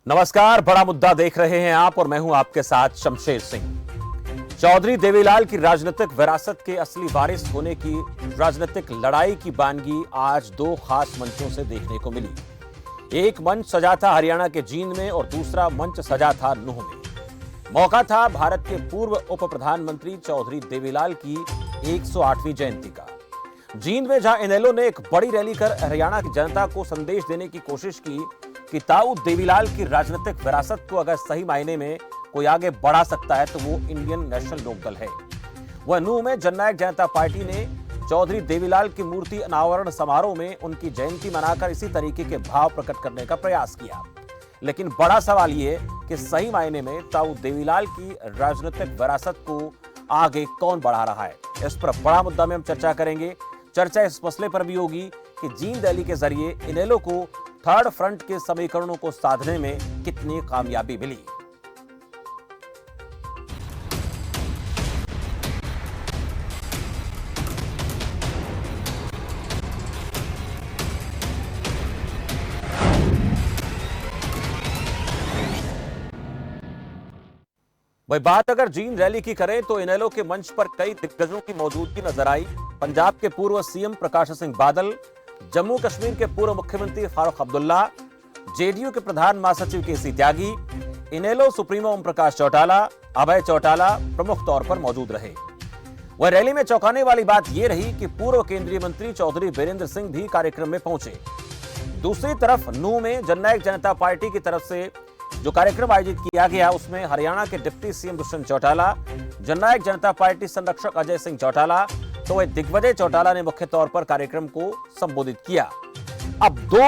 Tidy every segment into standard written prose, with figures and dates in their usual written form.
नमस्कार, बड़ा मुद्दा देख रहे हैं आप और मैं हूं आपके साथ शमशेर सिंह। चौधरी देवीलाल की राजनीतिक विरासत के असली वारिस होने की राजनीतिक लड़ाई की बानगी आज दो खास मंचों से देखने को मिली। एक मंच सजा था हरियाणा के जींद में और दूसरा मंच सजा था नूंह में। मौका था भारत के पूर्व उप प्रधानमंत्री चौधरी देवीलाल की 108वीं जयंती का। जींद में जहां इनेलो ने एक बड़ी रैली कर हरियाणा की जनता को संदेश देने की कोशिश की कि ताऊ देवीलाल की राजनीतिक विरासत को अगर सही मायने में कोई आगे बढ़ा सकता है तो वो इंडियन नेशनल लोकदल है। वह नूंह में जननायक जनता पार्टी ने चौधरी देवीलाल की मूर्ति अनावरण समारोह में उनकी जयंती मनाकर इसी तरीके के भाव प्रकट करने का प्रयास किया। लेकिन बड़ा सवाल यह कि सही मायने में ताऊ देवीलाल की राजनीतिक विरासत को आगे कौन बढ़ा रहा है, इस पर बड़ा मुद्दा में हम चर्चा करेंगे। चर्चा इस मसले पर भी होगी कि जींद रैली के जरिए इनेलो को थर्ड फ्रंट के समीकरणों को साधने में कितनी कामयाबी मिली। वही बात अगर जींद रैली की करें तो इनेलो के मंच पर कई दिग्गजों की मौजूदगी नजर आई। पंजाब के पूर्व सीएम प्रकाश सिंह बादल, जम्मू कश्मीर के पूर्व मुख्यमंत्री फारूक अब्दुल्ला, जेडीयू के प्रधान महासचिव केसी त्यागी, इनेलो सुप्रीमो ओम प्रकाश चौटाला, अभय चौटाला प्रमुख तौर पर मौजूद रहे। वह रैली में चौंकाने वाली बात यह रही कि पूर्व केंद्रीय मंत्री चौधरी बीरेंद्र सिंह भी कार्यक्रम में पहुंचे। दूसरी तरफ नूंह में जननायक जनता पार्टी की तरफ से जो कार्यक्रम आयोजित किया गया उसमें हरियाणा के डिप्टी सीएम दुष्यंत चौटाला, जननायक जनता पार्टी संरक्षक अजय सिंह चौटाला तो वह दिग्विजय चौटाला ने मुख्य तौर पर कार्यक्रम को संबोधित किया। अब दो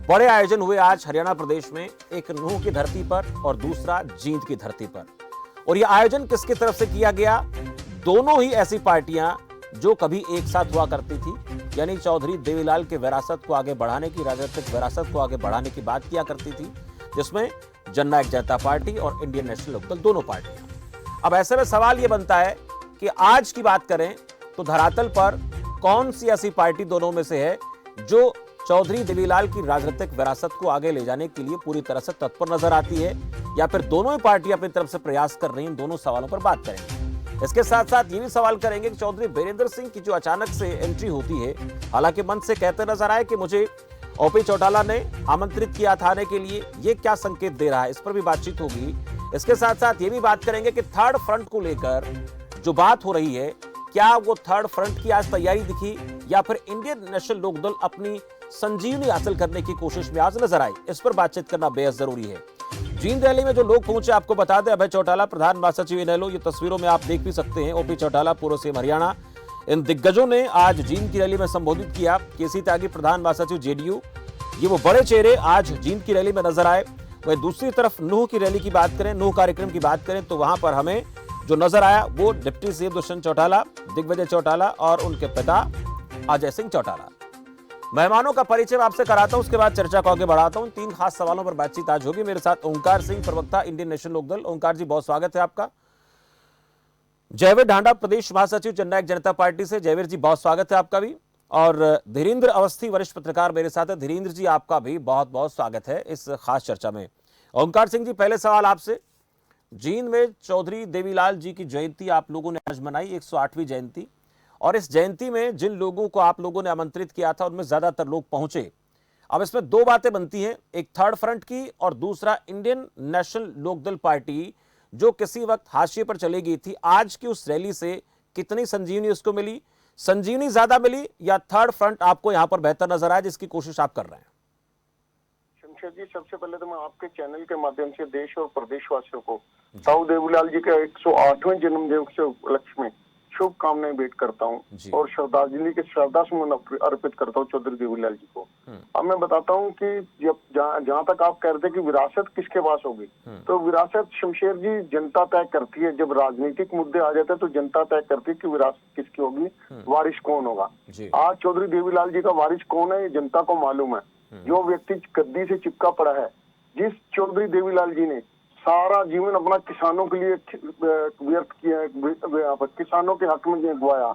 बड़े आयोजन हुए आज हरियाणा प्रदेश में, एक नूंह की धरती पर और दूसरा जींद की धरती पर। और यह आयोजन किसकी तरफ से किया गया? दोनों ही ऐसी पार्टियां जो कभी एक साथ हुआ करती थी, यानी चौधरी देवीलाल के विरासत को आगे बढ़ाने की, राजनीतिक विरासत को आगे बढ़ाने की बात किया करती थी, जिसमें जननायक जनता पार्टी और इंडियन नेशनल लोकदल दोनों पार्टियां। अब ऐसे में सवाल यह बनता है कि आज की बात करें तो धरातल पर कौन सी ऐसी पार्टी दोनों में से है जो चौधरी देवीलाल की राजनीतिक विरासत को आगे ले जाने के लिए पूरी तरह से तत्पर नजर आती है, या फिर दोनों ही पार्टियां अपनी तरफ से प्रयास कर रही हैं? दोनों सवालों पर बात करेंगे। इसके साथ साथ ये भी सवाल करेंगे कि चौधरी बीरेंद्र सिंह की जो अचानक से एंट्री होती है, हालांकि मन से कहते नजर आए कि मुझे ओपी चौटाला ने आमंत्रित किया था आने के लिए, ये क्या संकेत दे रहा है, इस पर भी बातचीत होगी। इसके साथ साथ ये भी बात करेंगे कि थर्ड फ्रंट को लेकर जो बात हो रही है, क्या वो थर्ड फ्रंट की आज तैयारी दिखी या फिर इंडियन नेशनल लोकदल अपनी संजीवनी हासिल करने की कोशिश में आज नजर आई? इस पर बातचीत करना बेहद जरूरी है। जींद रैली में जो लोग पहुंचे आपको बता दें, अभय चौटाला प्रधान महासचिव इनेलो, ये तस्वीरों में आप देख भी सकते हैं, ओपी चौटाला पूर्व सीएम हरियाणा, इन दिग्गजों ने आज जींद की रैली में संबोधित किया। केसी त्यागी प्रधान महासचिव जेडीयू, ये वो बड़े चेहरे आज जींद की रैली में नजर आए। वही दूसरी तरफ नूंह की रैली की बात करें, नूंह कार्यक्रम की बात करें तो वहां पर हमें जो नजर आया वो डिप्टी सीएम दुष्यंत चौटाला, दिग्विजय चौटाला और उनके पिता अजय सिंह चौटाला। मेहमानों का परिचय मैं आपसे कराता हूं, उसके बाद चर्चा को आगे बढ़ाता हूं। तीन खास सवालों पर बातचीत आज होगी। मेरे साथ ओंकार सिंह, प्रवक्ता इंडियन नेशनल लोकदल। ओंकार जी, बहुत स्वागत है आपका। जयवीर ढांडा, प्रदेश महासचिव जननायक जनता पार्टी से। जयवीर जी, बहुत स्वागत है आपका भी। और धीरेन्द्र अवस्थी, वरिष्ठ पत्रकार मेरे साथ है। धीरेन्द्र जी, आपका भी बहुत बहुत स्वागत है इस खास चर्चा में। ओंकार सिंह जी, पहले सवाल आपसे। जींद में चौधरी देवीलाल जी की जयंती आप लोगों ने आज मनाई, 108वीं जयंती, और इस जयंती में जिन लोगों को आप लोगों ने आमंत्रित किया था उनमें ज्यादातर लोग पहुंचे। अब इसमें दो बातें बनती हैं, एक थर्ड फ्रंट की और दूसरा इंडियन नेशनल लोकदल पार्टी जो किसी वक्त हाशिए पर चली गई थी। आज की उस रैली से कितनी संजीवनी उसको मिली? संजीवनी ज्यादा मिली या थर्ड फ्रंट आपको यहां पर बेहतर नजर आया जिसकी कोशिश आप कर रहे हैं? शमशेर जी, सबसे पहले तो मैं आपके चैनल के माध्यम से देश और प्रदेशवासियों को ताऊ देवीलाल जी के 108वें जन्मदिन के उपलक्ष्य में शुभकामनाएं भेंट करता हूं और श्रद्धांजलि के श्रद्धासुमन अर्पित करता हूं चौधरी देवीलाल जी को। अब मैं बताता हूं कि जब जहां तक आप कह रहे थे कि विरासत किसके पास होगी, तो विरासत शमशेर जी जनता तय करती है। जब राजनीतिक मुद्दे आ जाते हैं तो जनता तय करती है कि विरासत किसकी होगी, वारिस कौन होगा। आज चौधरी देवीलाल जी का वारिस कौन है ये जनता को मालूम है। जो व्यक्ति गद्दी से चिपका पड़ा है, जिस चौधरी देवीलाल जी ने सारा जीवन अपना किसानों के लिए व्यर्थ किया, किसानों के हक में गवाया,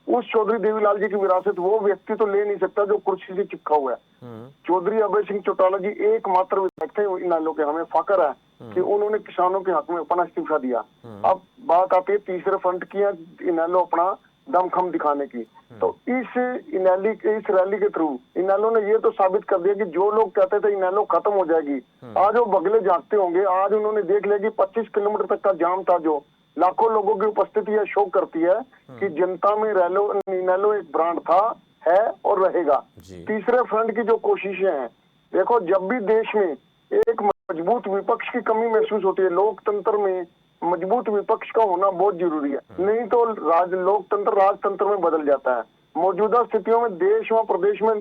उस चौधरी देवीलाल जी की विरासत वो व्यक्ति तो ले नहीं सकता जो कुर्सी से चिपका हुआ है। चौधरी अभय सिंह चौटाला जी एकमात्र विधायक थे इनेलो के, हमें फख्र है कि उन्होंने किसानों के हक में अपना इस्तीफा दिया। अब बात आती है तीसरे फ्रंट की, इनेलो अपना दमखम दिखाने की। तो इस रैली के थ्रू इनेलो ने ये तो साबित कर दिया कि जो लोग कहते थे इनेलो खत्म हो जाएगी, आज वो बगले जागते होंगे। आज उन्होंने देख लिया कि 25 किलोमीटर तक का जाम था, जो लाखों लोगों की उपस्थिति है, शो करती है कि जनता में इनेलो एक ब्रांड था, है और रहेगा। तीसरे फ्रंट की जो कोशिशें हैं, देखो जब भी देश में एक मजबूत विपक्ष की कमी महसूस होती है, लोकतंत्र में मजबूत विपक्ष का होना बहुत जरूरी है, नहीं तो लोकतंत्र राजतंत्र में बदल जाता है। मौजूदा स्थितियों में देश व प्रदेश में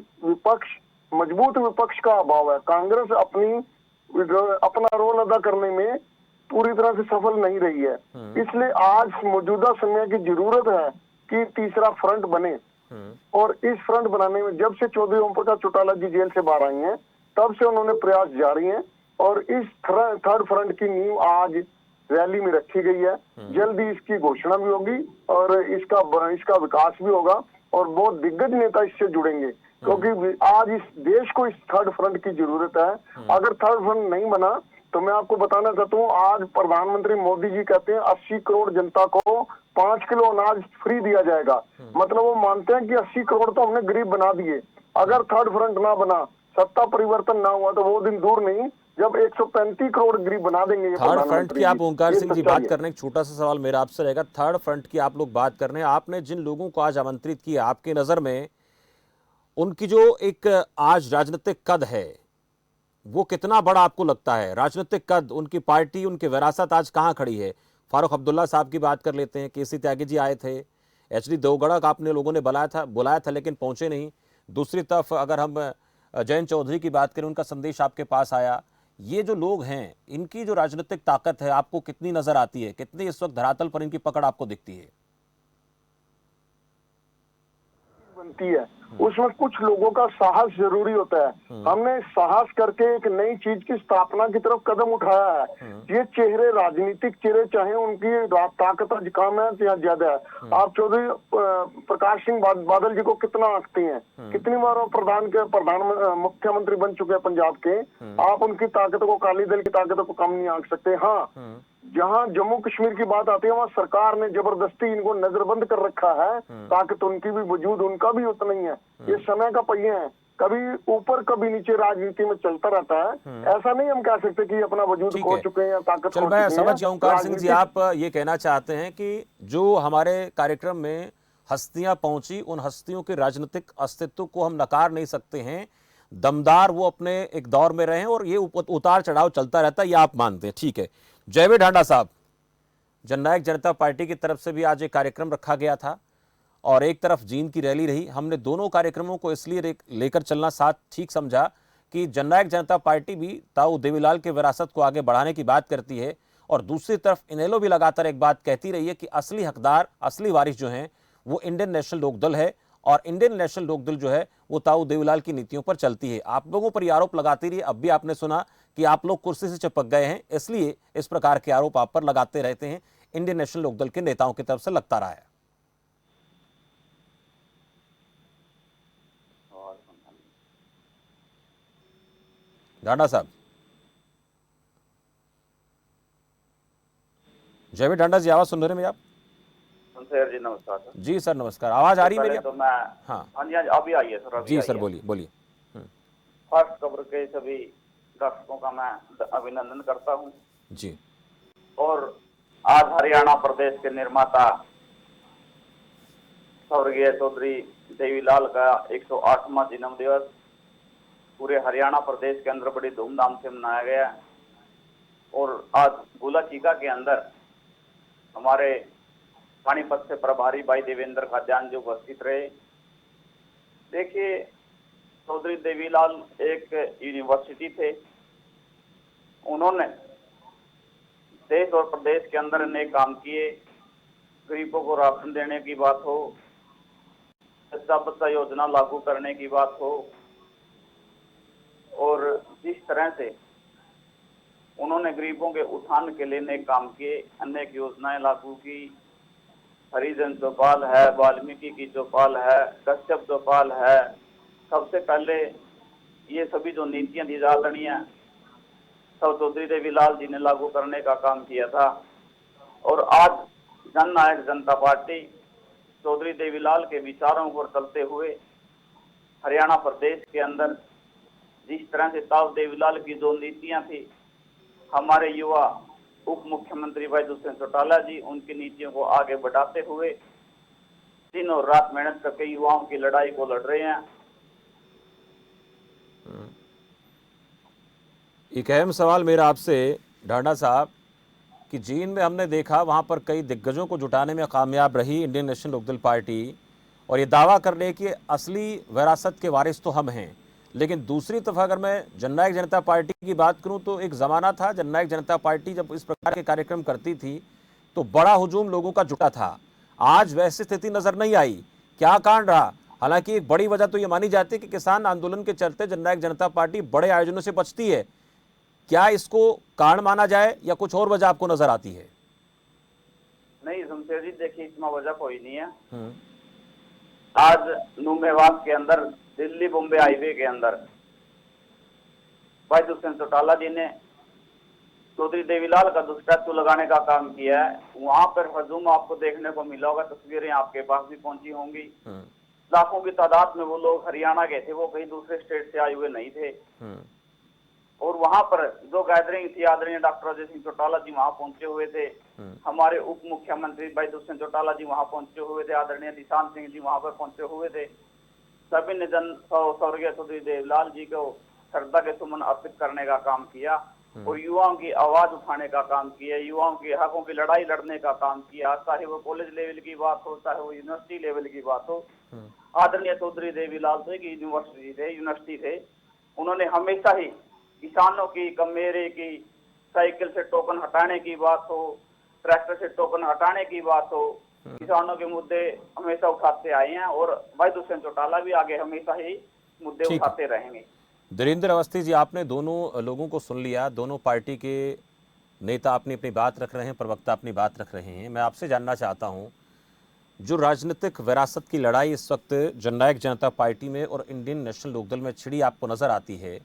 मजबूत विपक्ष का अभाव है। कांग्रेस अपना रोल अदा करने में पूरी तरह से सफल नहीं रही है। इसलिए आज मौजूदा समय की जरूरत है कि तीसरा फ्रंट बने। और इस फ्रंट बनाने में जब से चौधरी ओम प्रकाश चौटाला जी जेल से बाहर आई हैं, तब से उन्होंने प्रयास जारी हैं और इस थर्ड फ्रंट की नींव आज रैली में रखी गई है। जल्दी इसकी घोषणा भी होगी और इसका विकास भी होगा और बहुत दिग्गज नेता इससे जुड़ेंगे, क्योंकि आज इस देश को इस थर्ड फ्रंट की जरूरत है। अगर थर्ड फ्रंट नहीं बना तो मैं आपको बताना चाहता हूँ, आज प्रधानमंत्री मोदी जी कहते हैं 80 करोड़ जनता को 5 किलो अनाज फ्री दिया जाएगा। मतलब वो मानते हैं कि 80 करोड़ तो हमने गरीब बना दिए। अगर थर्ड फ्रंट ना बना, सत्ता परिवर्तन ना हुआ, तो वो दिन दूर नहीं जब 135 करोड़ गरीब बना देंगे ये थर्ड फ्रंट की आप ओंकार सिंह जी बात कर रहे हैं, एक छोटा सा सवाल मेरा आपसे रहेगा। थर्ड फ्रंट की आप लोग बात कर रहे हैं, आपने जिन लोगों को आज आमंत्रित किया, आपके नजर में उनकी जो एक आज राजनीतिक कद है वो कितना बड़ा आपको लगता है? राजनीतिक कद, उनकी पार्टी, उनकी विरासत आज कहां खड़ी है? फारूक अब्दुल्ला साहब की बात कर लेते हैं, केसी त्यागी जी आए थे, एचडी देवगढ़ का आपने लोगों ने बुलाया था लेकिन पहुंचे नहीं। दूसरी तरफ अगर हम जयंत चौधरी की बात करें, उनका संदेश आपके पास आया। ये जो लोग हैं, इनकी जो राजनीतिक ताकत है आपको कितनी नजर आती है? कितनी इस वक्त धरातल पर इनकी पकड़ आपको दिखती है? बनती है उसमें कुछ लोगों का साहस जरूरी होता है। हमने साहस करके एक नई चीज की स्थापना की तरफ कदम उठाया है। ये चेहरे, राजनीतिक चेहरे, चाहे उनकी ताकत आज कम है या ज्यादा है, आप चौधरी प्रकाश सिंह बादल जी को कितना आंकते हैं? कितनी बार वो मुख्यमंत्री बन चुके हैं पंजाब के। आप उनकी ताकत को, अकाली दल की ताकत को कम नहीं आंक सकते। हाँ, जहां जम्मू कश्मीर की बात आती है वहां सरकार ने जबरदस्ती इनको नजरबंद कर रखा है। ताकत उनकी भी, वजूद उनका भी उतना ही है। ये समय का पहिया है, कभी ऊपर कभी नीचे राजनीति में चलता रहता है। ऐसा नहीं हम कह सकते कि अपना वजूद खो चुके हैं या ताकत खो चुके हैं। मैं समझ गया ओंकार सिंह जी, आप ये कहना चाहते हैं कि जो हमारे कार्यक्रम में हस्तियां पहुंची, उन हस्तियों के राजनीतिक अस्तित्व को हम नकार नहीं सकते हैं। दमदार वो अपने एक दौर में रहे और ये उतार चढ़ाव चलता रहता है, ये आप मानते हैं, ठीक है। जयवीर ढांडा साहब, जननायक जनता पार्टी की तरफ से भी आज एक कार्यक्रम रखा गया था और एक तरफ जींद की रैली रही। हमने दोनों कार्यक्रमों को इसलिए लेकर चलना साथ ठीक समझा कि जननायक जनता पार्टी भी ताऊ देवीलाल के विरासत को आगे बढ़ाने की बात करती है और दूसरी तरफ इनेलो भी लगातार एक बात कहती रही है कि असली हकदार, असली वारिस जो हैं वो इंडियन नेशनल लोकदल है और इंडियन नेशनल लोकदल जो है वो ताऊ देवीलाल की नीतियों पर चलती है। आप लोगों पर यह आरोप लगाती रही। अब भी आपने सुना कि आप लोग कुर्सी से चिपक गए हैं, इसलिए इस प्रकार के आरोप आप पर लगाते रहते हैं। इंडियन नेशनल लोकदल के नेताओं की तरफ से लगता रहा है। ढांडा साहब, जयवीर ढांडा जी, आवाज सुन रहे हैं मेरी आप? सर जी नमस्कार सर। जी सर नमस्कार, आवाज आ रही है मेरी? तो मैं हाँ जी अभी आई है सर। जी सर बोलिए। फर्स्ट खबर के सभी दर्शकों का मैं अभिनंदन करता हूं जी। और आज हरियाणा प्रदेश के निर्माता स्वर्गीय चौधरी देवीलाल का 108वां जन्म दिवस पूरे हरियाणा प्रदेश के अंदर बड़ी धूमधाम से मनाया गया और आज गुला चीका के अंदर हमारे पानीपत से प्रभारी भाई देवेंद्र खाद्यान जो उपस्थित रहे। देखिए, चौधरी देवीलाल एक यूनिवर्सिटी थे। उन्होंने देश और प्रदेश के अंदर अनेक काम किए। गरीबों को राशन देने की बात हो, बच्चा बच्चा योजना लागू करने की बात हो, और जिस तरह से उन्होंने गरीबों के उत्थान के लिए अनेक काम किए, अनेक योजनाएं लागू की हरिजन चौपाल है, वाल्मीकि की चौपाल है, कश्यप चौपाल है। सबसे पहले ये सभी जो नीतियां थी आदरणीय सब चौधरी देवीलाल जी ने लागू करने का काम किया था। और आज जननायक जनता पार्टी चौधरी देवीलाल के विचारों पर चलते हुए हरियाणा प्रदेश के अंदर जिस तरह से ताऊ देवीलाल की जो नीतियां थी, हमारे युवा उप मुख्यमंत्री भाई दुष्यंत चौटाला जी उनकी नीतियों को आगे बढ़ाते हुए दिन और रात मेहनत करके युवाओं की लड़ाई को लड़ रहे हैं। एक अहम सवाल मेरा आपसे ढांडा साहब कि जींद में हमने देखा वहां पर कई दिग्गजों को जुटाने में कामयाब रही इंडियन नेशनल लोकदल पार्टी और ये दावा कर ले कि असली विरासत के वारिस तो हम हैं। लेकिन दूसरी तरफ अगर मैं जननायक जनता पार्टी की बात करूं तो एक ज़माना था जननायक जनता पार्टी जब इस प्रकार के कार्यक्रम करती थी तो बड़ा हुजूम लोगों का जुटा था। आज वैसी स्थिति नजर नहीं आई, क्या कारण रहा? हालांकि एक बड़ी वजह तो ये मानी जाती है कि किसान आंदोलन के चलते जननायक जनता पार्टी बड़े आयोजनों से बचती है। क्या इसको कारण माना जाए या कुछ और वजह आपको नजर आती है? नहीं शमशेर जी, देखिए इसमें वजह कोई नहीं है। आज नुमेवास के अंदर दिल्ली बॉम्बे हाईवे के अंदर भाई दुष्यंत चौटाला जी ने चौधरी देवीलाल का स्टैचू लगाने का काम किया है। वहां पर हजूम आपको देखने को मिला होगा, तस्वीरें आपके पास भी पहुंची होंगी। लाखों की तादाद में वो लोग हरियाणा गए थे, वो कहीं दूसरे स्टेट से आए हुए नहीं थे। और वहां पर जो गैदरिंग थी आदरणीय डॉक्टर अजय सिंह चौटाला जी वहां पहुंचे हुए थे, हमारे उप मुख्यमंत्री भाई दुष्यंत चौटाला जी वहां पहुंचे हुए थे, आदरणीय निशान सिंह जी वहां पर पहुंचे हुए थे। सभी ने स्वर्गीय चौधरी देवीलाल जी को श्रद्धा के सुमन अर्पित करने का काम किया और युवाओं की आवाज उठाने का काम किया, युवाओं के हकों की लड़ाई लड़ने का काम किया। चाहे वो कॉलेज लेवल की बात हो, चाहे वो यूनिवर्सिटी लेवल की बात हो। आदरणीय चौधरी देवीलाल तो एक यूनिवर्सिटी थे, उन्होंने हमेशा ही किसानों की, कमेरे की, साइकिल से टोकन हटाने की बात हो, ट्रैक्टर से टोकन हटाने की बात हो, किसानों के मुद्दे हमेशा उठाते आए हैं और भाई दुष्यंत चौटाला भी आगे हमेशा ही मुद्दे उठाते रहेंगे। धीरेन्द्र अवस्थी जी, आपने दोनों लोगों को सुन लिया, दोनों पार्टी के नेता अपनी अपनी बात रख रहे हैं, प्रवक्ता अपनी बात रख रहे हैं। मैं आपसे जानना चाहता हूं, जो राजनीतिक विरासत की लड़ाई इस वक्त जननायक जनता पार्टी में और इंडियन नेशनल लोकदल में छिड़ी आपको नजर आती है,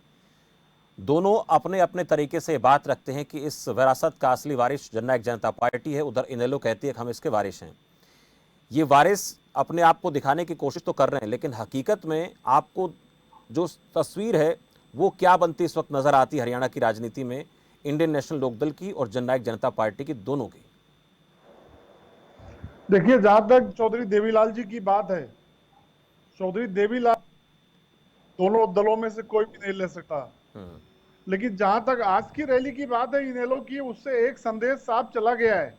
दोनों अपने अपने तरीके से बात रखते हैं कि इस विरासत का असली वारिस जननायक जनता पार्टी है, उधर इनेलो कहती है कि हम इसके वारिस हैं। ये वारिस अपने आप को दिखाने की कोशिश तो कर रहे हैं, लेकिन हकीकत में आपको जो तस्वीर है वो क्या बनती इस वक्त नजर आती है हरियाणा की राजनीति में इंडियन नेशनल लोकदल की और जननायक जनता पार्टी की, दोनों की? देखिए, जहां तक चौधरी देवीलाल जी की बात है, चौधरी देवीलाल दोनों दलों में से कोई भी नहीं ले सकता। लेकिन जहां तक आज की रैली की बात है इनेलो की, उससे एक संदेश साफ चला गया है।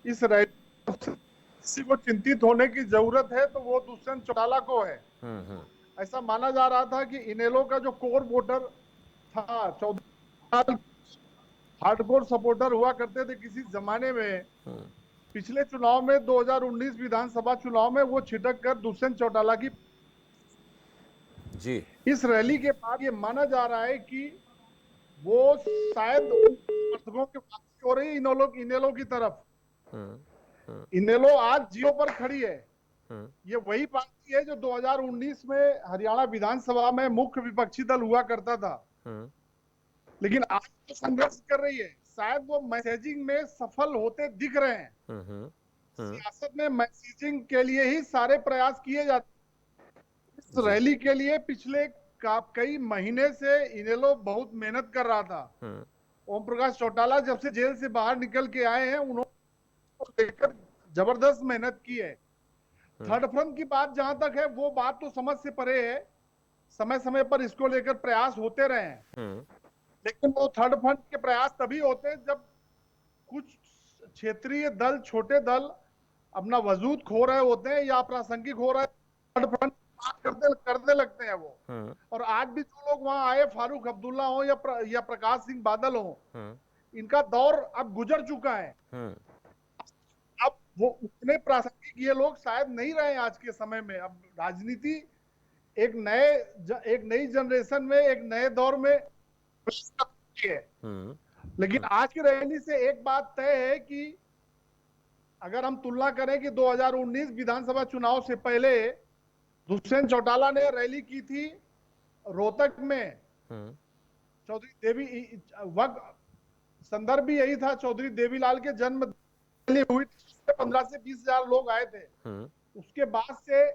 इस रैली किसी को चिंतित होने की जरूरत है तो वो दुष्यंत चौटाला को है। ऐसा माना जा रहा था कि इनेलो का जो कोर वोटर था, चौधरी हार्डकोर सपोर्टर हुआ करते थे किसी जमाने में, पिछले चुनाव में 2019 विधानसभा चुनाव में वो छिटक कर दुष्यंत चौटाला की जी। इस रैली के बाद ये माना जा रहा है कि वो शायद समर्थकों की वापसी हो रही है इनेलो की तरफ। इनेलो आज जियो पर खड़ी है। ये वही पार्टी है जो 2019 में हरियाणा विधानसभा में मुख्य विपक्षी दल हुआ करता था, लेकिन आज तो संघर्ष कर रही है। शायद वो मैसेजिंग में सफल होते दिख रहे हैं। सियासत में मैसेजिंग के लिए ही सारे प्रयास किए जाते हैं। इस रैली के लिए पिछले कई महीने से इनेलो बहुत मेहनत कर रहा था। ओम प्रकाश चौटाला जब से जेल से बाहर निकल के आए हैं, उन्होंने लेकर जबरदस्त मेहनत की है। थर्ड फ्रंट की बात जहां तक है, वो बात तो समझ से परे है। समय समय पर इसको लेकर प्रयास होते रहे हैं, लेकिन वो थर्ड फ्रंट के प्रयास तभी होते हैं जब कुछ क्षेत्रीय दल, छोटे दल अपना वजूद खो रहे होते हैं या प्रासंगिक हो रहे, थर्ड फ्रंट करने लगते हैं वो। और आज भी जो लोग वहां आए, फारूक अब्दुल्ला हो या प्रकाश सिंह बादल हो, इनका दौर अब गुजर चुका है। अब वो उतने प्रासंगिक ये लोग शायद नहीं रहे आज के समय में। अब राजनीति एक नई जनरेशन में, एक नए दौर में है। लेकिन आज की रैली से एक बात तय है कि अगर हम तुलना करें कि 2019 विधानसभा चुनाव से पहले दुष्यंत चौटाला ने रैली की थी रोहतक में, चौधरी देवी वक्त संदर्भ भी यही था, चौधरी देवीलाल के जन्म हुई थी, 15 से 20 हजार लोग आए थे। उसके बाद से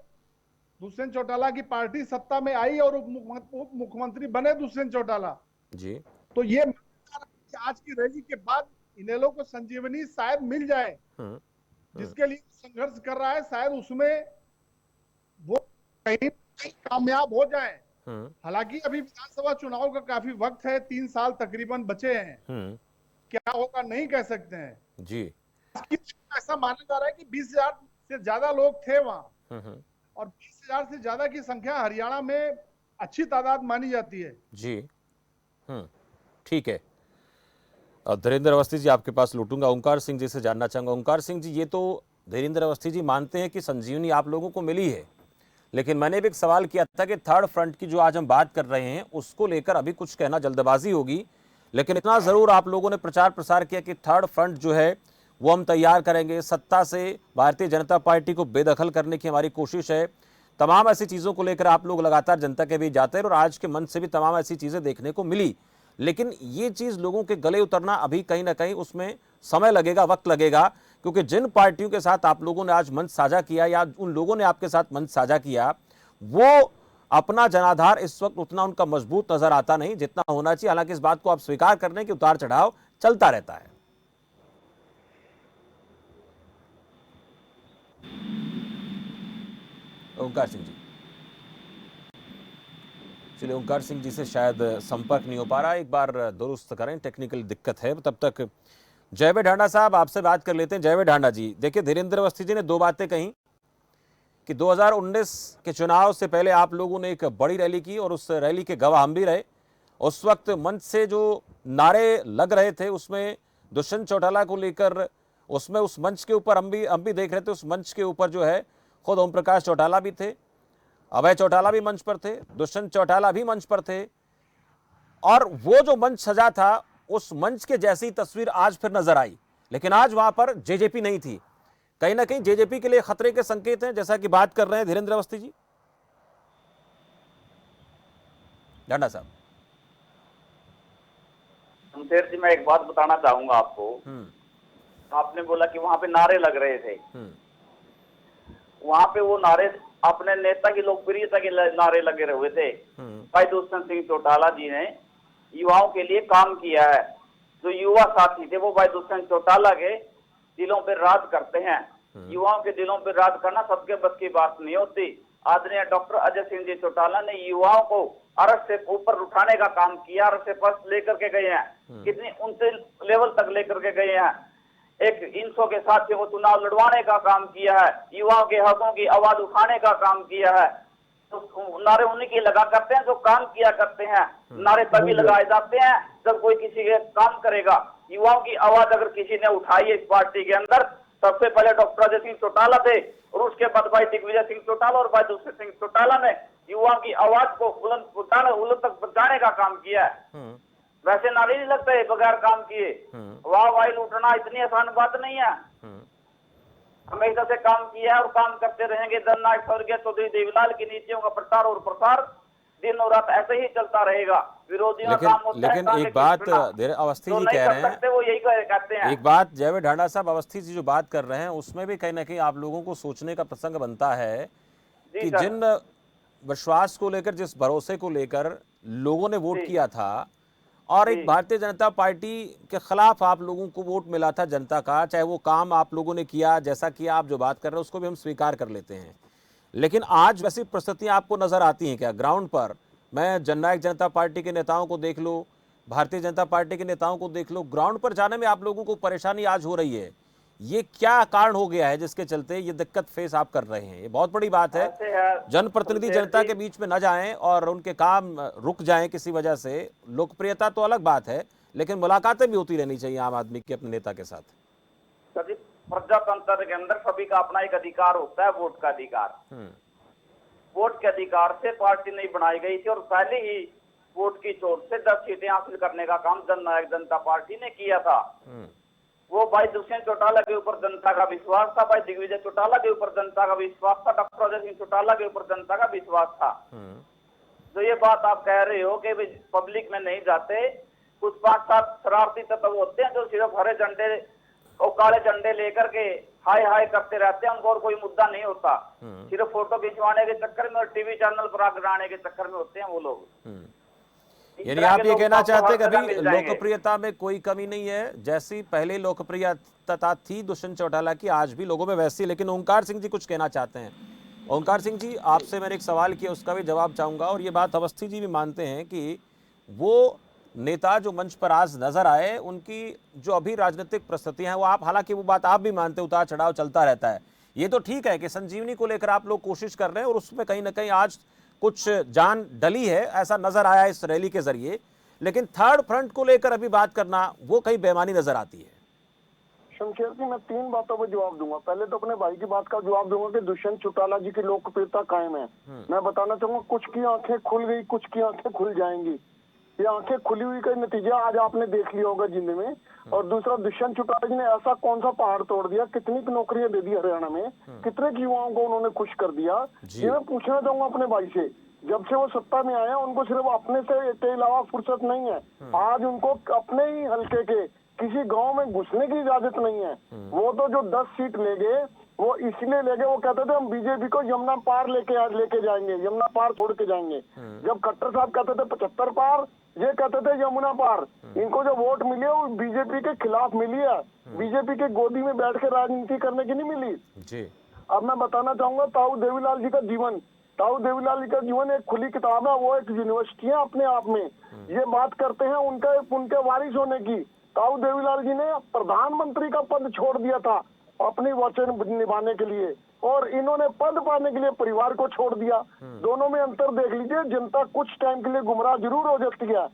दुष्यंत चौटाला की पार्टी सत्ता में आई और उप मुख्यमंत्री बने दुष्यंत चौटाला जी। तो ये आज की रैली के बाद इनेलो को संजीवनी शायद मिल जाए, जिसके लिए संघर्ष कर रहा है, शायद उसमें वो कहीं कामयाब हो जाए। हालांकि अभी विधानसभा चुनाव का काफी वक्त है, 3 साल तकरीबन बचे हैं। क्या होगा नहीं कह सकते हैं जी। ऐसा माना जा रहा है कि 20,000 से ज्यादा लोग थे वहां, और 20,000 से ज्यादा की संख्या हरियाणा में अच्छी तादाद मानी जाती है जी। ठीक है, धीरेन्द्र अवस्थी जी आपके पास लौटूंगा। ओंकार सिंह जी से जानना चाहूंगा। ओंकार सिंह जी, ये तो धीरेन्द्र अवस्थी जी मानते हैं कि संजीवनी आप लोगों को मिली है, लेकिन मैंने भी एक सवाल किया था कि थर्ड फ्रंट की जो आज हम बात कर रहे हैं उसको लेकर अभी कुछ कहना जल्दबाजी होगी, लेकिन इतना जरूर आप लोगों ने प्रचार प्रसार किया कि थर्ड फ्रंट जो है वो हम तैयार करेंगे, सत्ता से भारतीय जनता पार्टी को बेदखल करने की हमारी कोशिश है। तमाम ऐसी चीजों को लेकर आप लोग लगातार जनता के बीच जाते हैं और आज के मंच से भी तमाम ऐसी चीजें देखने को मिली, लेकिन ये चीज लोगों के गले उतरना अभी कहीं ना कहीं उसमें समय लगेगा, वक्त लगेगा, क्योंकि जिन पार्टियों के साथ आप लोगों ने आज मंच साझा किया या उन लोगों ने आपके साथ मंच साझा किया, वो अपना जनाधार इस वक्त उतना उनका मजबूत नजर आता नहीं जितना होना चाहिए। हालांकि इस बात को आप स्वीकार करने की उतार चढ़ाव चलता रहता है। ओंकार सिंह जी, चलिए ओंकार सिंह जी से शायद संपर्क नहीं हो पा रहा, एक बार दुरुस्त करें, टेक्निकल दिक्कत है। तब तक जयवेद ढांडा साहब आपसे बात कर लेते हैं। जयवेद ढांडा जी, देखिए धीरेन्द्र अवस्थी जी ने दो बातें कही कि 2019 के चुनाव से पहले आप लोगों ने एक बड़ी रैली की और उस रैली के गवाह हम भी रहे। उस वक्त मंच से जो नारे लग रहे थे उसमें दुष्यंत चौटाला को लेकर, उसमें उस मंच के ऊपर हम भी देख रहे थे, उस मंच के ऊपर जो है खुद ओम प्रकाश चौटाला भी थे, अभय चौटाला भी मंच पर थे, दुष्यंत चौटाला भी मंच पर थे, और वो जो मंच सजा था उस मंच के जैसी तस्वीर आज फिर नजर आई, लेकिन आज वहां पर जेजेपी नहीं थी। कहीं ना कहीं जेजेपी के लिए खतरे के संकेत हैं, जैसा कि बात कर रहे हैं धीरेन्द्र अवस्थी जी। ढांडा साहब, शमशेर जी, मैं एक बात बताना चाहूंगा आपको। आपने बोला कि वहां पे नारे लग रहे थे, वहां पे वो नारे अपने नेता की लोकप्रियता के नारे लगे हुए थे। भाई दुष्यंत सिंह चौटाला जी ने युवाओं के लिए काम किया है। जो युवा साथी थे वो भाई दुष्यंत चौटाला के दिलों पे राज करते हैं। युवाओं के दिलों पे राज करना सबके बस की बात नहीं होती। आदरणीय डॉक्टर अजय सिंह जी चौटाला ने युवाओं को अरस से ऊपर उठाने का काम किया, अरस से फर्स्ट लेकर के गए हैं, कितनी ऊंचे लेवल तक लेकर के गए हैं। एक इंसो के साथ वो चुनाव लड़वाने का काम किया है, युवाओं के हकों की आवाज उठाने का काम किया है। तो नारे उन्हीं के लगा करते हैं जो काम किया करते हैं। नारे तभी लगाए जाते हैं जब कोई किसी के काम करेगा। युवाओं की आवाज अगर किसी ने उठाई इस पार्टी के अंदर, सबसे पहले डॉक्टर अजय सिंह चौटाला थे, और उसके बाद भाई दिग्विजय सिंह चौटाला और भाई दुष्यंत सिंह चौटाला ने युवाओं की आवाज को बुलंद तक पहुंचाने का काम किया है। वैसे नारे नहीं लगते बगैर काम किए। वाह वाही लूटना इतनी आसान बात नहीं है। हमेशा से काम किया है और काम करते रहेंगे। जननायक स्वर्गीय चौधरी देवीलाल की नीतियों का प्रचार और प्रसार दिन और रात ऐसे ही चलता रहेगा। विरोधियों का काम होता है, लेकिन एक बात अवस्थी जी कह रहे हैं, वो यही कहते हैं। एक बात जयवेद ढांडा साहब, अवस्थी जी जो बात कर रहे हैं उसमें भी कहीं ना कहीं आप लोगों को सोचने का प्रसंग बनता है कि जिन विश्वास को लेकर, जिस भरोसे को लेकर लोगों ने वोट किया था, और एक भारतीय जनता पार्टी के खिलाफ आप लोगों को वोट मिला था जनता का, चाहे वो काम आप लोगों ने किया जैसा कि आप जो बात कर रहे हैं उसको भी हम स्वीकार कर लेते हैं, लेकिन आज वैसी परिस्थितियां आपको नजर आती हैं क्या ग्राउंड पर? मैं जननायक जनता पार्टी के नेताओं को देख लो, भारतीय जनता पार्टी के नेताओं को देख लो, ग्राउंड पर जाने में आप लोगों को परेशानी आज हो रही है। ये क्या कारण हो गया है जिसके चलते ये दिक्कत फेस आप कर रहे हैं? ये बहुत बड़ी बात है। जनप्रतिनिधि जनता के बीच में न जाएं और उनके काम रुक जाएं किसी वजह से, लोकप्रियता तो अलग बात है, लेकिन मुलाकातें भी होती रहनी चाहिए आम आदमी की अपने नेता के साथ। प्रजातंत्र के अंदर सभी का अपना एक अधिकार होता है, वोट का अधिकार। वोट के अधिकार से पार्टी नहीं बनाई गई थी और पहले ही वोट की चोट से 10 सीटें हासिल करने का काम जननायक जनता पार्टी ने किया था। वो भाई दुष्यंत चौटाला के ऊपर जनता का विश्वास था, भाई दिग्विजय चौटाला के ऊपर जनता का विश्वास था, डॉक्टर अजय सिंह चौटाला के ऊपर जनता का विश्वास था। तो ये बात आप कह रहे हो कि पब्लिक में नहीं जाते, कुछ 5-7 शरारती तत्व होते हैं जो सिर्फ हरे झंडे और काले झंडे लेकर के हाय हाय करते रहते हैं, उनको और कोई मुद्दा नहीं होता, सिर्फ फोटो खिंचवाने के चक्कर में और टीवी चैनल पर आगे आने के चक्कर में होते हैं वो लोग। यानी आप ये कहना चाहते हैं कि अभी लोकप्रियता में कोई कमी नहीं है, जैसी पहले लोकप्रियता थी दुष्यंत चौटाला की, आज भी लोगों में वैसी। लेकिन ओंकार सिंह जी कुछ कहना चाहते हैं। ओंकार सिंह जी, आपसे मैंने एक सवाल किया, उसका भी जवाब चाहूंगा, और ये बात अवस्थी जी भी मानते हैं कि वो नेता जो मंच पर आज नजर आए, उनकी जो अभी राजनीतिक परिस्थितियां हैं वो आप, हालांकि वो बात आप भी मानते, उतार चढ़ाव चलता रहता है, ये तो ठीक है कि संजीवनी को लेकर आप लोग कोशिश कर रहे हैं और उसमें कहीं ना कहीं आज कुछ जान डली है, ऐसा नजर आया इस रैली के जरिए। लेकिन थर्ड फ्रंट को लेकर अभी बात करना वो कहीं बेमानी नजर आती है। शमशेर जी, मैं 3 बातों पर जवाब दूंगा। पहले तो अपने भाई की बात का जवाब दूंगा कि दुष्यंत चौटाला जी की लोकप्रियता कायम है। मैं बताना चाहूंगा, कुछ की आंखें खुल गई, कुछ की आंखें खुल जाएंगी। ये आंखें खुली हुई का नतीजा आज आपने देख लिया होगा जिले में। और दूसरा, दुष्यंत चौटाला जी ने ऐसा कौन सा पहाड़ तोड़ दिया, कितनी नौकरियां दे दी हरियाणा में, कितने युवाओं को उन्होंने खुश कर दिया। ये मैं पूछना चाहूंगा अपने भाई से, जब से वो सत्ता में आया उनको सिर्फ अपने से के अलावा फुर्सत नहीं है। आज उनको अपने ही हल्के के किसी गांव में घुसने की इजाजत नहीं है। वो तो जो 10 सीट ले गए वो इसलिए ले गए, वो कहते थे हम बीजेपी को यमुना पार लेके जाएंगे, यमुना पार छोड़ के जाएंगे। जब खट्टर साहब कहते थे 75 पार, ये कहते थे यमुना पार। इनको जो वोट मिली है वो बीजेपी के खिलाफ मिली है, बीजेपी के गोदी में बैठ के राजनीति करने की नहीं मिली जी। अब मैं बताना चाहूंगा ताऊ देवीलाल जी का जीवन, ताऊ देवीलाल जी का जीवन एक खुली किताब है, वो एक यूनिवर्सिटी है अपने आप में। ये बात करते हैं उनके वारिस होने की। ताऊ देवीलाल जी ने प्रधानमंत्री का पद छोड़ दिया था अपनी वचन निभाने के लिए, और इन्होंने पद पाने के लिए परिवार को छोड़ दिया। दोनों में अंतर देख लीजिए। जनता कुछ टाइम के लिए गुमराह जरूर हो जाती है,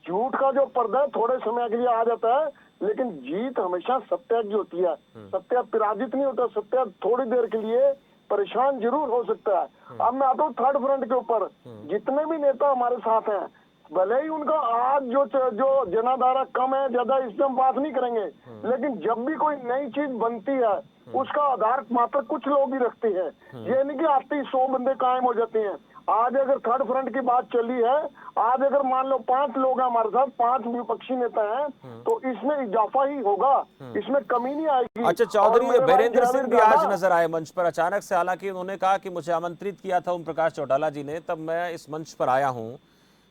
झूठ का जो पर्दा थोड़े समय के लिए आ जाता है, लेकिन जीत हमेशा सत्य की होती है। सत्य पराजित नहीं होता, सत्य थोड़ी देर के लिए परेशान जरूर हो सकता है। अब मैं आता हूँ थर्ड फ्रंट के ऊपर। जितने भी नेता हमारे साथ हैं, भले ही उनका आज जो जनाधारा कम है, ज्यादा इस पे हम बात नहीं करेंगे, लेकिन जब भी कोई नई चीज बनती है उसका आधार मात्र कुछ लोग ही रखते हैं। ये नहीं कि आते ही 100 बंदे कायम हो जाते हैं। आज अगर थर्ड फ्रंट की बात चली है, आज अगर मान लो 5 लोग हैं हमारे साथ, 5 विपक्षी नेता हैं, तो इसमें इजाफा ही होगा, इसमें कमी नहीं आएगी। अच्छा, चौधरी बीरेंद्र सिंह भी आज नजर आए मंच पर अचानक से, हालांकि उन्होंने कहा कि मुझे आमंत्रित किया था ओम प्रकाश चौटाला जी ने, तब मैं इस मंच पर आया हूं।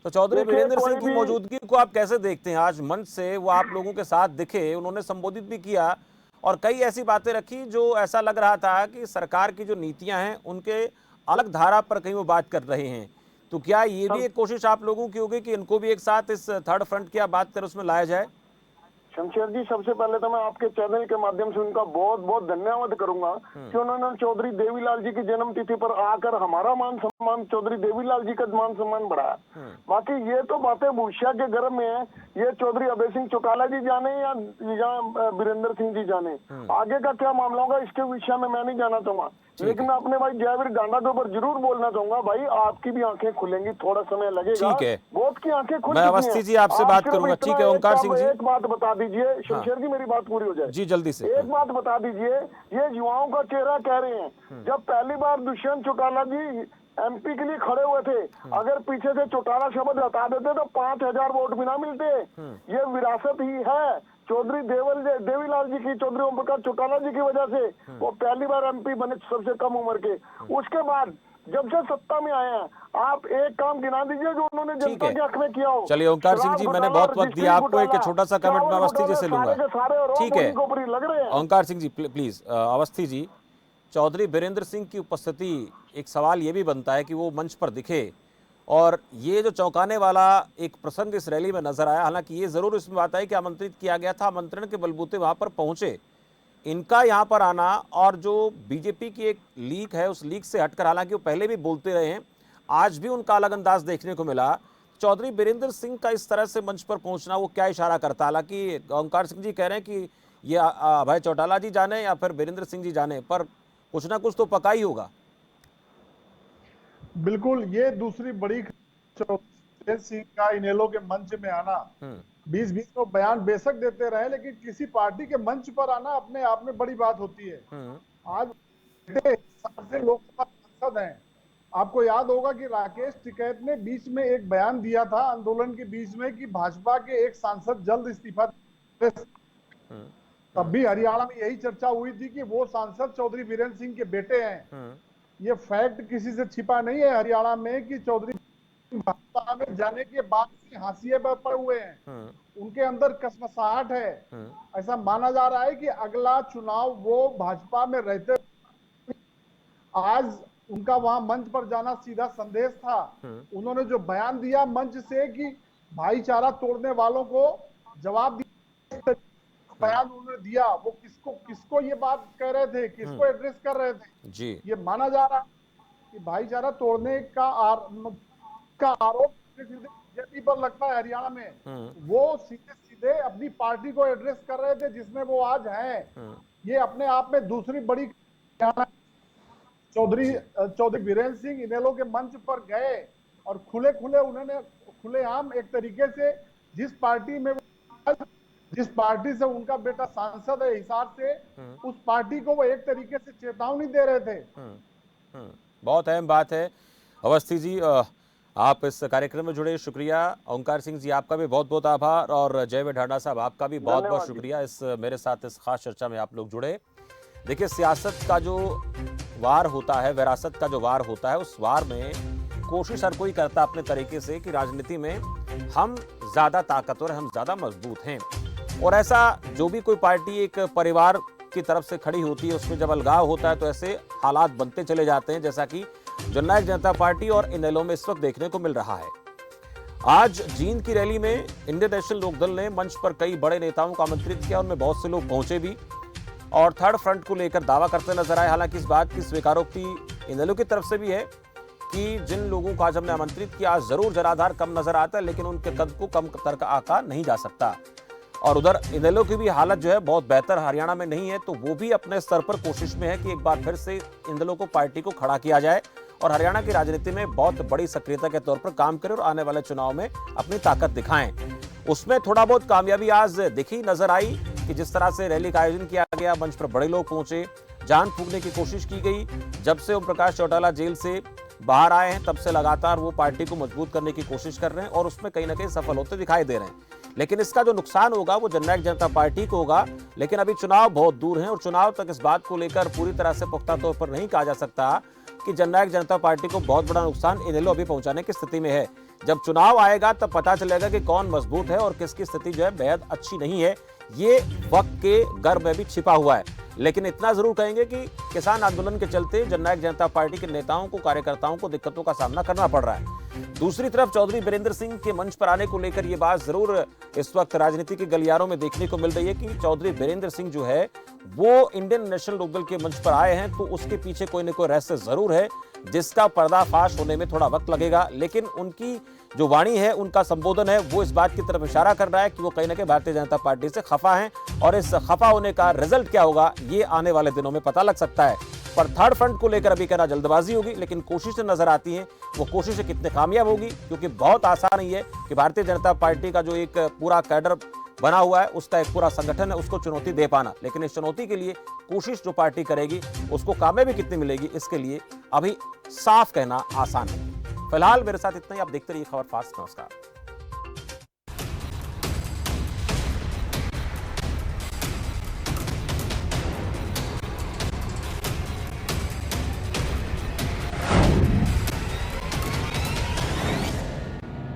तो चौधरी बीरेंद्र सिंह की मौजूदगी को आप कैसे देखते हैं? आज मंच से वो आप लोगों के साथ दिखे, उन्होंने संबोधित भी किया और कई ऐसी बातें रखी जो ऐसा लग रहा था कि सरकार की जो नीतियां हैं उनके अलग धारा पर कहीं वो बात कर रहे हैं। तो क्या ये भी एक कोशिश आप लोगों की होगी कि इनको भी एक साथ इस थर्ड फ्रंट की आप बात कर उसमें लाया जाए? शमशेर जी, सबसे पहले तो मैं आपके चैनल के माध्यम से उनका बहुत बहुत धन्यवाद करूंगा कि उन्होंने चौधरी देवीलाल जी की जन्म तिथि पर आकर हमारा मान सम्मान, चौधरी देवीलाल जी का मान सम्मान बढ़ाया। बाकी ये तो बातें भूषा के गर्भ में है, ये चौधरी अभय सिंह चौटाला जी जाने या बीरेंद्र सिंह जी जाने, आगे का क्या मामला होगा इसके विषय में मैं नहीं जाना चाहूंगा। लेकिन मैं अपने भाई जयवीर डांडा के ऊपर जरूर बोलना चाहूंगा, भाई आपकी भी आंखें खुलेंगी, थोड़ा समय लगेगा। ठीक है, बहुत की आंखें खुल, मैं अवस्थी जी आपसे बात करूंगा। ठीक है ओंकार सिंह जी, एक बात बता दीजिए शमशेर जी, मेरी बात पूरी हो जाए जी जल्दी से। एक बात बता दीजिए, ये युवाओं का चेहरा कह रहे हैं। जब पहली बार दुष्यंत चौटाला जी एमपी के लिए खड़े हुए थे, अगर पीछे से चौटाला शब्द हटा देते तो 5000 वोट भी ना मिलते। ये विरासत ही है चौधरी देवीलाल जी की, चौधरी ओम प्रकाश चौटाला जी की वजह से वो पहली बार एमपी बने सबसे कम उम्र के। उसके बाद जब से सत्ता में आए हैं, आप एक काम गिना दीजिए जो उन्होंने जनता के हक में किया हो। चलिए ओंकार सिंह जी, मैंने बहुत वक्त दिया आपको, एक छोटा सा कमेंट मैं अवस्थी जी से लूंगा। ठीक है ओंकार सिंह जी प्लीज। अवस्थी जी, चौधरी बीरेंद्र सिंह की उपस्थिति, एक सवाल ये भी बनता है कि वो मंच पर दिखे और ये जो चौंकाने वाला एक प्रसंग इस रैली में नजर आया, हालांकि ये जरूर इसमें बात है कि आमंत्रित किया गया था, आमंत्रण के बलबूते वहां पर पहुंचे, इनका यहाँ पर आना और जो बीजेपी की एक लीक है उस लीक से हटकर, हालांकि वो पहले भी बोलते रहे हैं, आज भी उनका अलग अंदाज देखने को मिला। चौधरी बीरेंद्र सिंह का इस तरह से मंच पर पहुंचना वो क्या इशारा करता? हालांकि ओंकार सिंह जी कह रहे हैं कि ये अभय चौटाला जी जाने या फिर बीरेंद्र सिंह जी जाने, पर कुछ ना कुछ तो पका ही होगा। बिल्कुल, ये दूसरी बड़ी सिंह का इनेलो के मंच में आना बीच बीच में बयान बेशक देते रहे, लेकिन किसी पार्टी के मंच पर आना अपने आप में बड़ी बात होती है। आज से लोकसभा सांसद हैं, आपको याद होगा कि राकेश टिकैत ने बीच में एक बयान दिया था आंदोलन के बीच में कि भाजपा के एक सांसद जल्द इस्तीफा दे। तब भी हरियाणा में यही चर्चा हुई थी कि वो सांसद चौधरी बीरेंद्र सिंह के बेटे हैं। ये फैक्ट किसी से छिपा नहीं है हरियाणा में कि चौधरी भाजपा में जाने के बाद से हाशिए पर पड़े हुए हैं, उनके अंदर कसमसाहट है। ऐसा माना जा रहा है कि अगला चुनाव वो भाजपा में रहते, आज उनका वहां मंच पर जाना सीधा संदेश था। उन्होंने जो बयान दिया मंच से कि भाईचारा तोड़ने वालों को जवाब दिया, बयान उन्होंने दिया, वो किसको ये बात कह रहे थे, किसको एड्रेस कर रहे थे जी। ये माना जा रहा है कि भाईचारा तोड़ने का आरोप बीजेपी पर लगता है हरियाणा में। वो सीधे सीधे अपनी पार्टी को एड्रेस कर रहे थे जिसमें वो आज हैं। ये अपने आप में दूसरी बड़ी चौधरी बीरेंद्र सिंह इनेलो के मंच पर गए और उन्होंने खुलेआम एक तरीके से जिस पार्टी से उनका बेटा सांसद है हिसार से, उस पार्टी को वो एक तरीके से चेतावनी दे रहे थे। बहुत अहम बात है। अवस्थी जी, आप इस कार्यक्रम में जुड़े, शुक्रिया। ओंकार सिंह जी, आपका भी बहुत बहुत आभार, और जय ढांडा साहब, आपका भी बहुत बहुत शुक्रिया इस मेरे साथ इस खास चर्चा में आप लोग जुड़े। देखिए, सियासत का जो वार होता है, विरासत का जो वार होता है, उस वार में कोशिश हर कोई करता अपने तरीके से कि राजनीति में हम ज्यादा ताकतवर, हम ज्यादा मजबूत हैं। और ऐसा जो भी कोई पार्टी एक परिवार की तरफ से खड़ी होती है, उसमें जब अलगाव होता है तो ऐसे हालात बनते चले जाते हैं, जैसा कि जननायक जनता पार्टी और इनेलो में इस वक्त देखने को मिल रहा है। आज जींद की रैली में इंडियन नेशनल लोकदल ने मंच पर कई बड़े नेताओं को आमंत्रित किया, उनमें बहुत से लोग पहुंचे भी और थर्ड फ्रंट को लेकर दावा करते नजर आए। हालांकि इस बात की स्वीकारोक्ति इनेलो की तरफ से भी है कि जिन लोगों को आज हमने आमंत्रित किया, आज जरूर जनाधार कम नजर आता है, लेकिन उनके कद को कम कर आका नहीं जा सकता। और उधर इनेलो की भी हालत जो है बहुत बेहतर हरियाणा में नहीं है, तो वो भी अपने स्तर पर कोशिश में है कि एक बार फिर से इनेलो को पार्टी को खड़ा किया जाए और हरियाणा की राजनीति में बहुत बड़ी सक्रियता के तौर पर काम करें और आने वाले चुनाव में अपनी ताकत दिखाएं। उसमें थोड़ा बहुत कामयाबी आज दिखी, नजर आई कि जिस तरह से रैली का आयोजन किया गया, मंच पर बड़े लोग पहुंचे, जान फूंकने की कोशिश की गई। जब से ओम प्रकाश चौटाला जेल से बाहर आए हैं, तब से लगातार वो पार्टी को मजबूत करने की कोशिश कर रहे हैं और उसमें कहीं ना कहीं सफल होते दिखाई दे रहे हैं। लेकिन इसका जो नुकसान होगा वो जननायक जनता पार्टी को होगा। लेकिन अभी चुनाव बहुत दूर हैं और चुनाव तक इस बात को लेकर पूरी तरह से पुख्ता तौर पर नहीं कहा जा सकता कि जननायक जनता पार्टी को बहुत बड़ा नुकसान इनेलो अभी पहुंचाने की स्थिति में है। जब चुनाव आएगा तब पता चलेगा कि कौन मजबूत है और किसकी स्थिति जो है बेहद अच्छी नहीं है। ये वक्त के गर्भ में भी छिपा हुआ है। लेकिन इतना जरूर कहेंगे कि किसान आंदोलन के चलते जननायक जनता पार्टी के नेताओं को, कार्यकर्ताओं को दिक्कतों का सामना करना पड़ रहा है। दूसरी तरफ चौधरी बीरेंद्र सिंह के मंच पर आने को लेकर यह बात जरूर इस वक्त राजनीति के गलियारों में देखने को मिल रही है कि चौधरी बीरेंद्र सिंह जो है वो इंडियन नेशनल लोकदल के मंच पर आए हैं, तो उसके पीछे कोई न कोई रहस्य जरूर है जिसका पर्दाफाश होने में थोड़ा वक्त लगेगा। लेकिन उनकी जो वाणी है, उनका संबोधन है, वो इस बात की तरफ इशारा कर रहा है कि वो कहीं ना कहीं भारतीय जनता पार्टी से खफा हैं और इस खफा होने का रिजल्ट क्या होगा ये आने वाले दिनों में पता लग सकता है। पर थर्ड फ्रंट को लेकर अभी कहना जल्दबाजी होगी, लेकिन कोशिशें नजर आती हैं। वो कोशिशें कितने कामयाब होगी, क्योंकि बहुत आसान नहीं है कि भारतीय जनता पार्टी का जो एक पूरा कैडर बना हुआ है, उसका एक पूरा संगठन है, उसको चुनौती दे पाना। लेकिन इस चुनौती के लिए कोशिश जो पार्टी करेगी उसको कामयाबी कितनी मिलेगी, इसके लिए अभी साफ कहना आसान है। फिलहाल मेरे साथ इतना ही। आप देखते रहिए खबर फास्ट। नमस्कार।